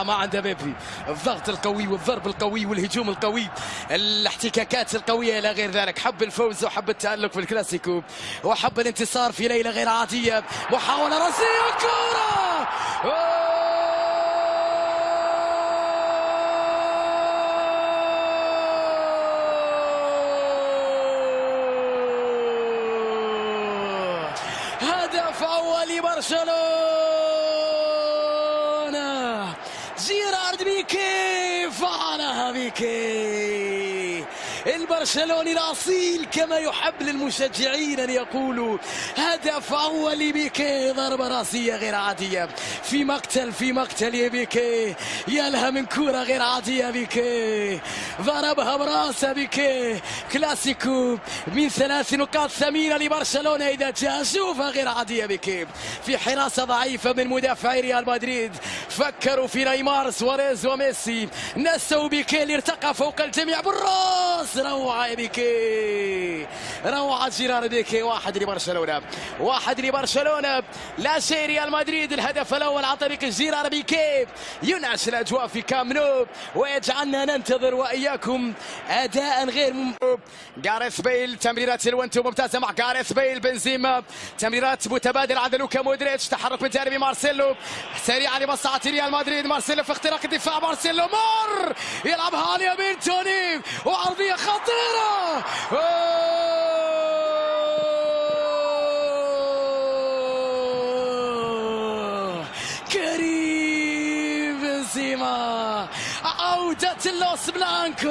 ما عنده بيبي. الضغط القوي والضرب القوي والهجوم القوي، الاحتكاكات القوية إلى غير ذلك. حب الفوز وحب التألق في الكلاسيكو وحب الانتصار في ليلة غير عادية. محاولة رأسية، كرة هدف أول لبرشلونة. جيرارد بيكي فعلها. بيكي البرشلوني الأصيل كما يحب للمشجعين أن يقولوا. هدف أول لبيكي، ضربة رأسية غير عادية في مقتل يا بيكي. يلها من كرة غير عادية. بيكي ضربها براسه. بيكي كلاسيكو من 3 نقاط ثمينة لبرشلونة إذا جاء. شوفها غير عادية. بيكي في حراسة ضعيفة من مدافعي ريال مدريد، فكروا في نيمار سواريز وميسي، نسوا بيكي اللي ارتقى فوق الجميع بالراس. روعة يا بيكي، روعة جيرارد بيكي. 1 لبرشلونة، لا شيء ريال مدريد. الهدف الأول عن طريق جيرارد بيكي ينعش الأجواء في كامب نو ويجعلنا ننتظر وإياكم أداء غير جاريث بيل، تمريرات الونتو ممتازة مع جاريث بيل. بنزيما، تمريرات متبادلة عند لوكا مودريتش، تحرك من جانب مارسيلو سريعا لمصلحة ريال مدريد. مارسيلو في اختراق الدفاع، مارسيلو مر يلعبها على اليمين توني وعرضية خطيرة. كريم بنزيما، عودة اللوس بلانكوس.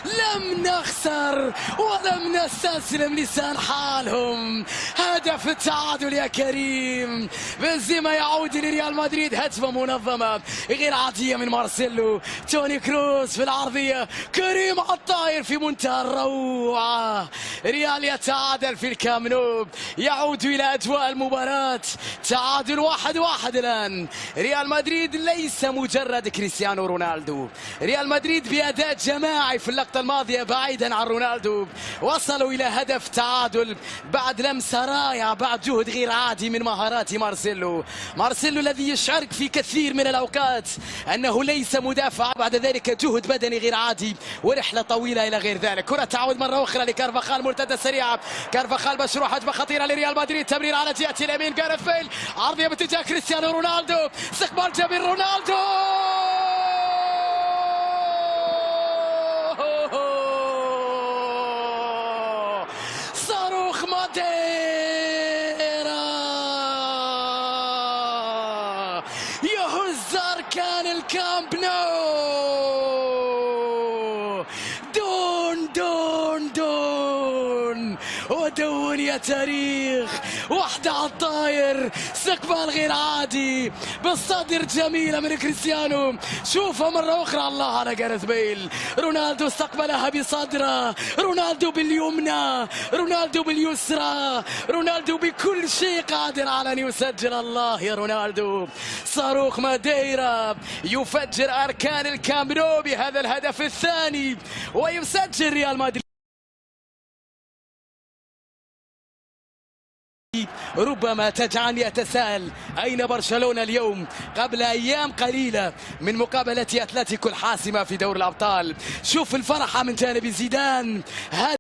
لم نخسر ولم نستسلم لسان حالهم. هدف التعادل يا كريم بنزيما يعود لريال مدريد. هجمة منظمة غير عادية من مارسيلو، توني كروس في العرضية، كريم على الطاير في منتهى الروعة. ريال يتعادل في الكامب نو، يعود إلى أجواء المباراة. تعادل 1-1 الآن. ريال مدريد ليس مجرد كريستيانو رونالدو، ريال مدريد بأداء جماعي في اللقطة الماضية بعيدا عن رونالدو وصلوا إلى هدف تعادل بعد لمسة رائعة، بعد جهد غير عادي من مهارات مارسيلو الذي يشعرك في كثير من الأوقات أنه ليس مدافع. بعد ذلك جهد بدني غير عادي ورحلة طويلة إلى غير ذلك. كرة تعود مرة أخرى لكارفاخال، مرتدة سريعة. كارفاخال مشروع هجمة خطيرة لريال مدريد، تمرير على جهة اليمين جاريث بيل، عرضية باتجاه كريستيانو رونالدو، استقبال جميل رونالدو. صاروخ ماديرا يهز أركان الكامب نو. دون ودون يا تاريخ. 1 على الطاير، استقبال غير عادي بالصدر، جميلة من كريستيانو. شوفها مرة أخرى، الله على جاريث بيل. رونالدو استقبلها بصدره، رونالدو باليمنى، رونالدو باليسرى، رونالدو بكل شيء قادر على أن يسجل. الله يا رونالدو. صاروخ ماديرا يفجر أركان الكامب نو بهذا الهدف الثاني ويسجل ريال مدريد. ربما تجعلني أتساءل أين برشلونة اليوم قبل أيام قليلة من مقابلة أتلتيكو الحاسمة في دوري الأبطال. شوف الفرحة من جانب زيدان.